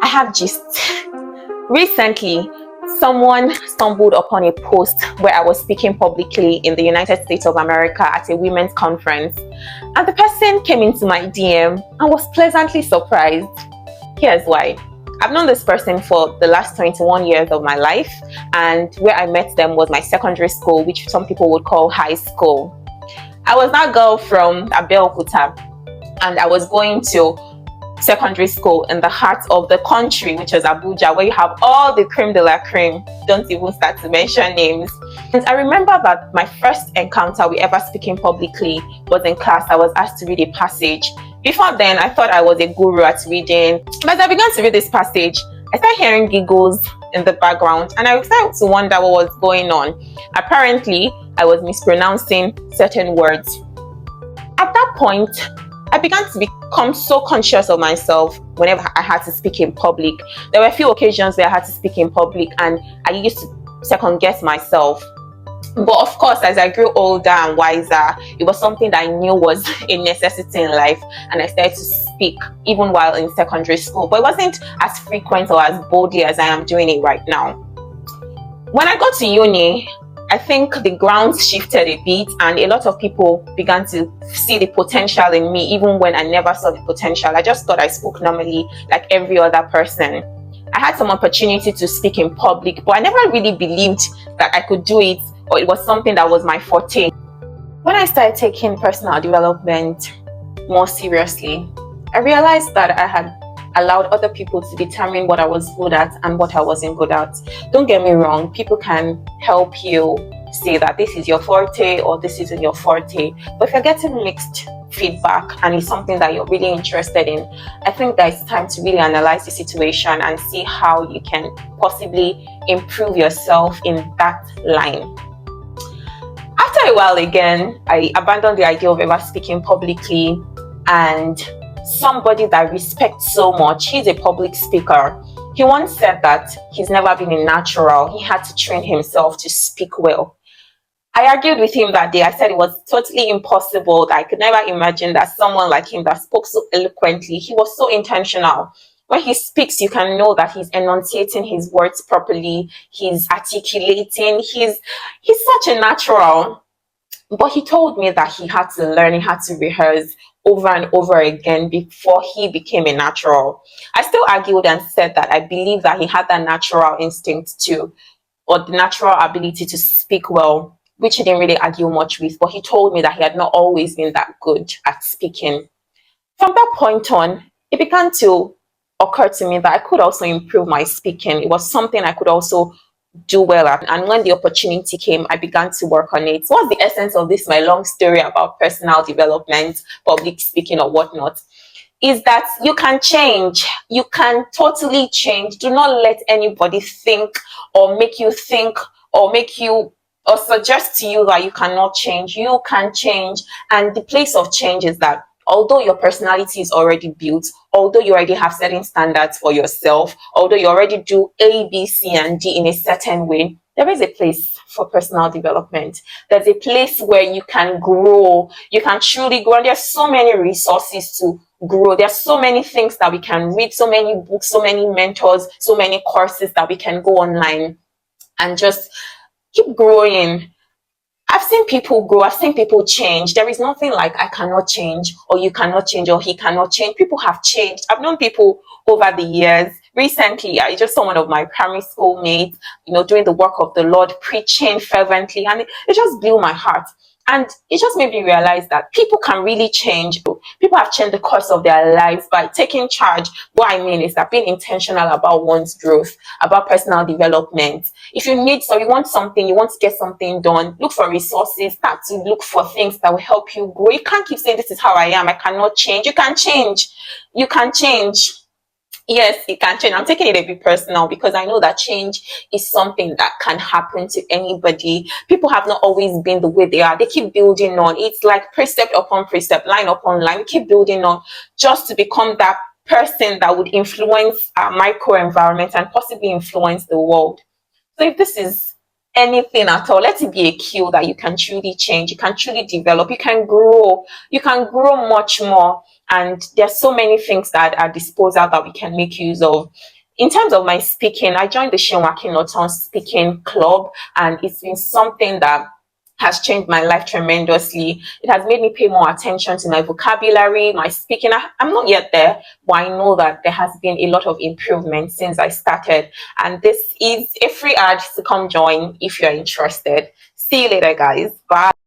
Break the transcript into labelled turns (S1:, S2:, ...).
S1: have gist. Recently, someone stumbled upon a post where I was speaking publicly in the United States of America at a women's conference, and the person came into my DM and was pleasantly surprised. Here's why. I've known this person for the last 21 years of my life, and where I met them was my secondary school, which some people would call high school. I was that girl from Abeokuta, and I was going to secondary school in the heart of the country, which is Abuja, where you have all the creme de la creme. Don't even start to mention names. And I remember that my first encounter with ever speaking publicly was in class. I was asked to read a passage. Before then, I thought I was a guru at reading. But as I began to read this passage, I started hearing giggles in the background, and I started to wonder what was going on. Apparently, I was mispronouncing certain words. At that point, I began to become so conscious of myself whenever I had to speak in public. There were a few occasions where I had to speak in public and I used to second guess myself. But of course, as I grew older and wiser, it was something that I knew was a necessity in life, and I started to speak even while in secondary school. But it wasn't as frequent or as boldly as I am doing it right now. When I got to uni, I think the grounds shifted a bit, and a lot of people began to see the potential in me, even when I never saw the potential. I just thought I spoke normally like every other person. I had some opportunity to speak in public, but I never really believed that I could do it, or it was something that was my forte. When I started taking personal development more seriously, I realized that I had allowed other people to determine what I was good at and what I wasn't good at. Don't get me wrong, people can help you say that this is your forte or this isn't your forte. But if you're getting mixed feedback and it's something that you're really interested in, I think that it's time to really analyze the situation and see how you can possibly improve yourself in that line. After a while again, I abandoned the idea of ever speaking publicly, and somebody that I respect so much, he's a public speaker. He once said that he's never been a natural. He had to train himself to speak well. I argued with him that day. I said it was totally impossible, that I could never imagine that someone like him that spoke so eloquently, he was so intentional. When he speaks, you can know that he's enunciating his words properly, he's articulating, he's such a natural. But he told me that he had to learn, he had to rehearse over and over again before he became a natural. I still argued and said that I believe that he had that natural instinct too, or the natural ability to speak well, which he didn't really argue much with, but he told me that he had not always been that good at speaking. From that point on, it began to occur to me that I could also improve my speaking. It was something I could also do well at. And when the opportunity came, I began to work on it. So what's the essence of this, my long story about personal development, public speaking or whatnot, is that you can change. You can totally change. Do not let anybody think or make you think or make you or suggest to you that you cannot change. You can change. And the place of change is that although your personality is already built, although you already have certain standards for yourself, although you already do A, B, C, and D in a certain way, there is a place for personal development. There's a place where you can grow. You can truly grow. And there's so many resources to grow. There's so many things that we can read, so many books, so many mentors, so many courses that we can go online and just keep growing. I've seen people grow. I've seen people change. There is nothing like I cannot change, or you cannot change, or he cannot change. People have changed. I've known people over the years. Recently, I just saw one of my primary school mates, doing the work of the Lord, preaching fervently, and it just blew my heart. And it just made me realize that people can really change. People have changed the course of their lives by taking charge. What I mean is that being intentional about one's growth, about personal development. If you want something, you want to get something done, look for resources, start to look for things that will help you grow. You can't keep saying, this is how I am, I cannot change. You can change. You can change. Yes, it can change. I'm taking it a bit personal because I know that change is something that can happen to anybody. People have not always been the way they are. They keep building on. It's like precept upon precept, line upon line. We keep building on just to become that person that would influence our micro environment and possibly influence the world. So if this is anything at all, let it be a cue that you can truly change, you can truly develop, you can grow much more. And there's so many things that are at disposal that we can make use of. in terms of my speaking, I joined the Shinwaki Norton Speaking Club, and it's been something that has changed my life tremendously. It has made me pay more attention to my vocabulary, my speaking. I'm not yet there, but I know that there has been a lot of improvement since I started. And this is a free ad to come join if you're interested. See you later, guys. Bye.